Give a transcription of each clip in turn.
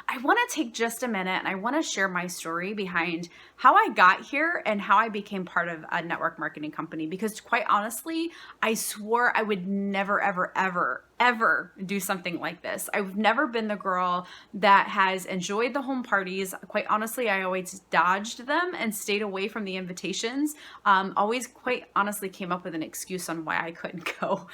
I want to take just a minute and I want to share my story behind how I got here and how I became part of a network marketing company. Because quite honestly, I swore I would never, ever, ever, ever do something like this. I've never been the girl that has enjoyed the home parties. Quite honestly, I always dodged them and stayed away from the invitations. Always quite honestly came up with an excuse on why I couldn't go.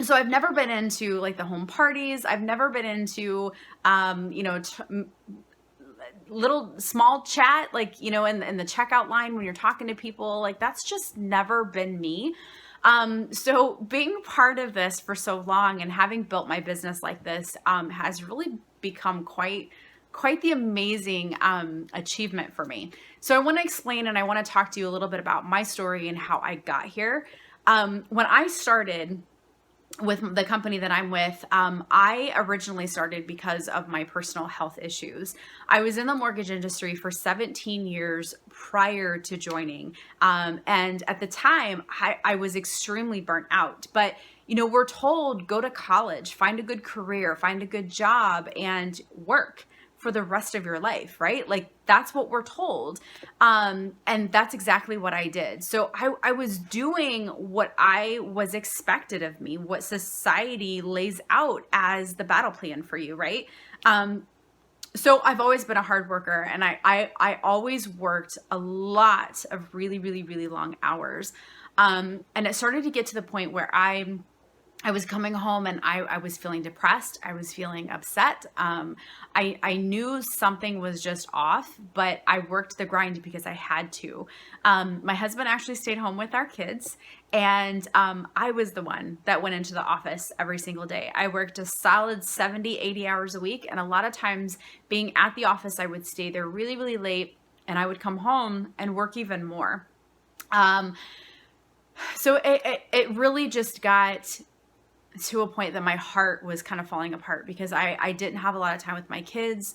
So I've never been into like the home parties. I've never been into, little small chat, like, in the checkout line when you're talking to people, like that's just never been me. So being part of this for so long and having built my business like this, has really become quite the amazing achievement for me. So I want to explain and I want to talk to you a little bit about my story and how I got here. When I started with the company that I'm with, I originally started because of my personal health issues. I was in the mortgage industry for 17 years prior to joining. And at the time, I was extremely burnt out. But, we're told go to college, find a good career, find a good job, and work for the rest of your life, right? Like that's what we're told. And that's exactly what I did. So I was doing what I was expected of me, what society lays out as the battle plan for you, right? So I've always been a hard worker and I always worked a lot of really, really, really long hours. And it started to get to the point where I was coming home and I was feeling depressed. I was feeling upset. I knew something was just off, but I worked the grind because I had to. My husband actually stayed home with our kids, and I was the one that went into the office every single day. I worked a solid 70, 80 hours a week. And a lot of times being at the office, I would stay there really, really late and I would come home and work even more. So it really just got to a point that my heart was kind of falling apart because I didn't have a lot of time with my kids.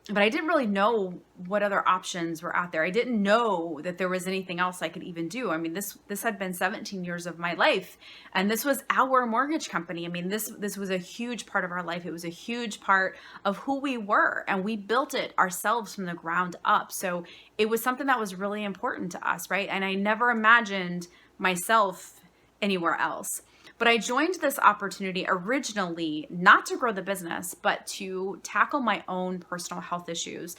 But I didn't really know what other options were out there. I didn't know that there was anything else I could even do. I mean, this had been 17 years of my life, and this was our mortgage company. I mean, this was a huge part of our life. It was a huge part of who we were, and we built it ourselves from the ground up. So it was something that was really important to us, right? And I never imagined myself anywhere else. But I joined this opportunity originally not to grow the business, but to tackle my own personal health issues.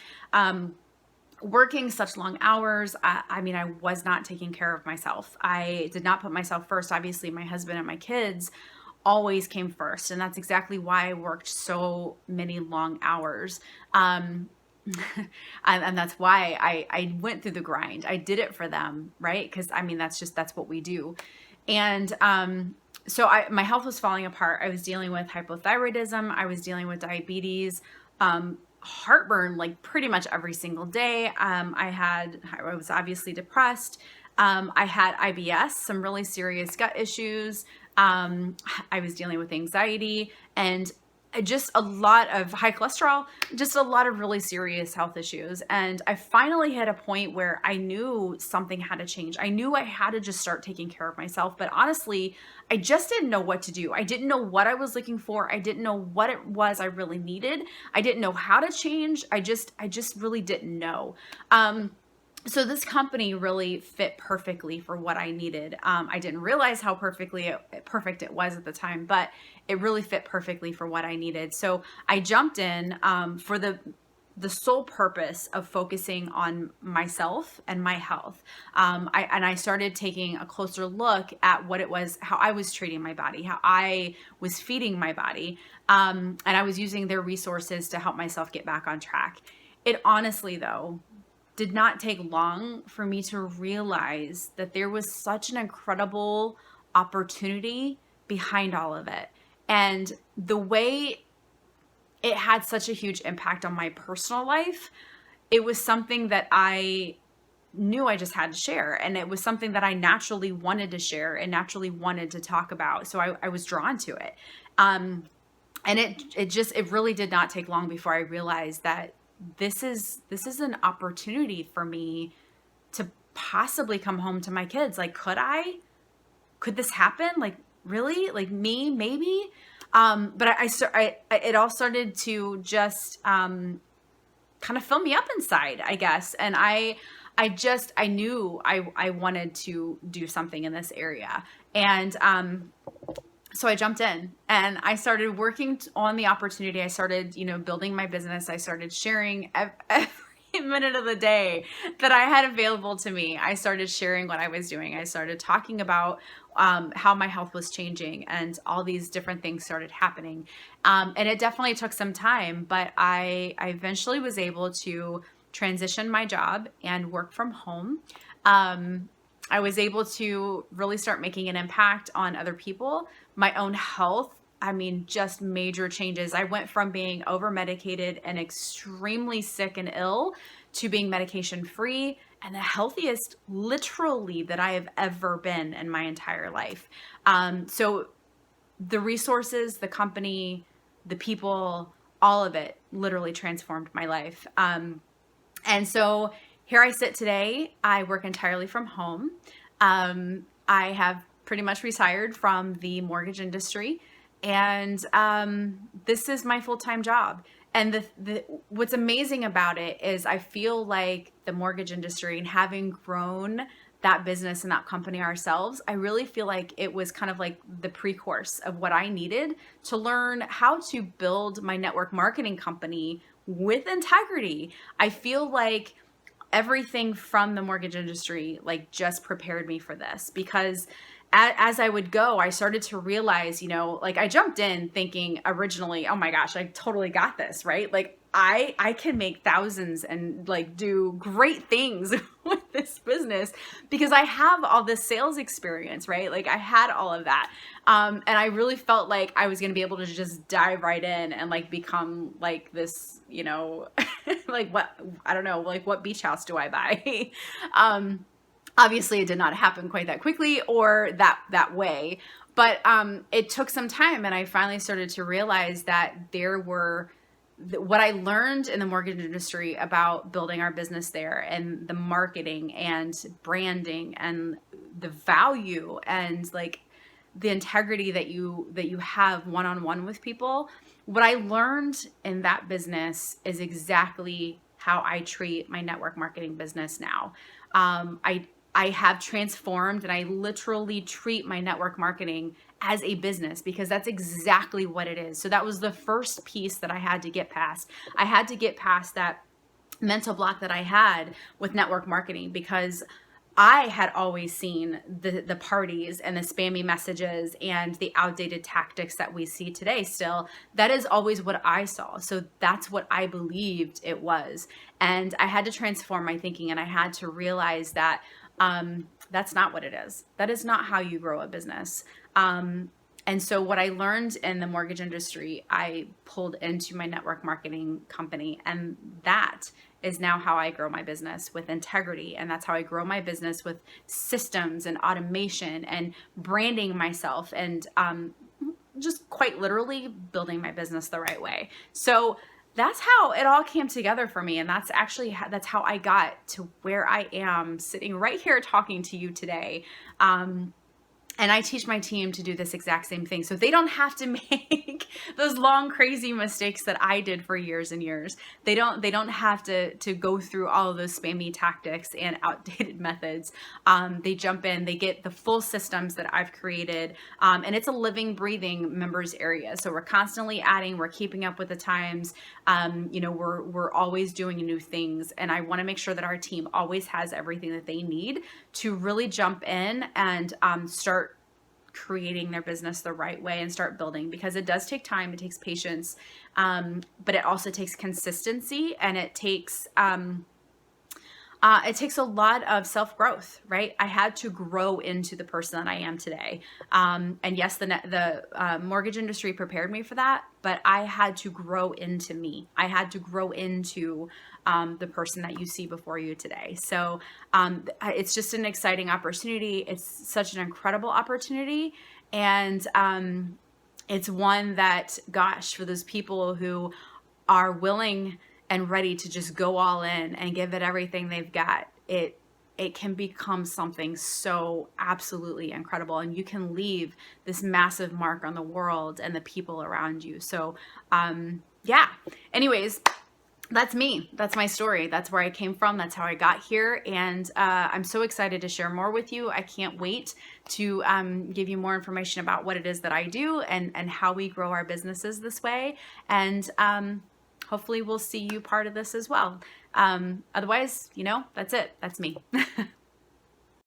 Working such long hours, I mean, I was not taking care of myself. I did not put myself first. Obviously, my husband and my kids always came first. And that's exactly why I worked so many long hours. And that's why I went through the grind. I did it for them, right? Because I mean, that's what we do. And so my health was falling apart. I was dealing with hypothyroidism. I was dealing with diabetes, heartburn, like pretty much every single day. I was obviously depressed. I had IBS, some really serious gut issues. I was dealing with anxiety and just a lot of high cholesterol, just a lot of really serious health issues. And I finally hit a point where I knew something had to change. I knew I had to just start taking care of myself. But honestly, I just didn't know what to do. I didn't know what I was looking for. I didn't know what it was I really needed. I didn't know how to change. I just really didn't know. So this company really fit perfectly for what I needed. I didn't realize how perfect it was at the time, but it really fit perfectly for what I needed. So I jumped in for the sole purpose of focusing on myself and my health. I started taking a closer look at what it was, how I was treating my body, how I was feeding my body, and I was using their resources to help myself get back on track. It honestly, though, did not take long for me to realize that there was such an incredible opportunity behind all of it. And the way it had such a huge impact on my personal life, it was something that I knew I just had to share. And it was something that I naturally wanted to share and naturally wanted to talk about. So I was drawn to it. And it really did not take long before I realized that this is an opportunity for me to possibly come home to my kids. Like, could this happen? Like, really? Like me, maybe? But it all started to just kind of fill me up inside, I guess. And I knew I wanted to do something in this area. And so I jumped in and I started working on the opportunity. I started, building my business. I started sharing every minute of the day that I had available to me. I started sharing what I was doing. I started talking about how my health was changing, and all these different things started happening. And it definitely took some time, but I eventually was able to transition my job and work from home. I was able to really start making an impact on other people, my own health. I mean, just major changes. I went from being over medicated and extremely sick and ill to being medication free and the healthiest literally that I have ever been in my entire life. So the resources, the company, the people, all of it literally transformed my life. And so here I sit today. I work entirely from home. I have pretty much retired from the mortgage industry, and this is my full-time job. And what's amazing about it is I feel like the mortgage industry, and having grown that business and that company ourselves, I really feel like it was kind of like the pre-course of what I needed to learn how to build my network marketing company with integrity. I feel like everything from the mortgage industry like just prepared me for this, because as I would go, I started to realize, like I jumped in thinking originally, oh my gosh, I totally got this, right? Like I can make thousands and like do great things with this business because I have all this sales experience, right? Like I had all of that. And I really felt like I was going to be able to just dive right in and like become like this, like what, I don't know, like what beach house do I buy? Obviously it did not happen quite that quickly or that way, but it took some time, and I finally started to realize that there were what I learned in the mortgage industry about building our business there, and the marketing and branding and the value and like the integrity that you have one-on-one with people. What I learned in that business is exactly how I treat my network marketing business now. I have transformed, and I literally treat my network marketing as a business because that's exactly what it is. So that was the first piece that I had to get past. I had to get past that mental block that I had with network marketing, because I had always seen the parties and the spammy messages and the outdated tactics that we see today still. That is always what I saw. So that's what I believed it was. And I had to transform my thinking, and I had to realize that that's not what it is. That is not how you grow a business. And so what I learned in the mortgage industry, I pulled into my network marketing company, and that is now how I grow my business with integrity. And that's how I grow my business with systems and automation and branding myself, and just quite literally building my business the right way. So that's how it all came together for me. And that's how I got to where I am sitting right here talking to you today. And I teach my team to do this exact same thing, so they don't have to make those long, crazy mistakes that I did for years and years. They don't have to go through all of those spammy tactics and outdated methods. They jump in, they get the full systems that I've created, and it's a living, breathing members area. So we're constantly adding, we're keeping up with the times. We're always doing new things, and I want to make sure that our team always has everything that they need to really jump in and start creating their business the right way and start building, because it does take time, it takes patience, but it also takes consistency, and it takes a lot of self-growth, right? I had to grow into the person that I am today. And yes, the mortgage industry prepared me for that, but I had to grow into me. I had to grow into the person that you see before you today. So it's just an exciting opportunity. It's such an incredible opportunity. And it's one that, gosh, for those people who are willing and ready to just go all in and give it everything they've got, it can become something so absolutely incredible, and you can leave this massive mark on the world and the people around you. So yeah, anyways, that's me. That's my story. That's where I came from. That's how I got here. And I'm so excited to share more with you. I can't wait to give you more information about what it is that I do and how we grow our businesses this way. And hopefully we'll see you part of this as well. Otherwise, that's it. That's me.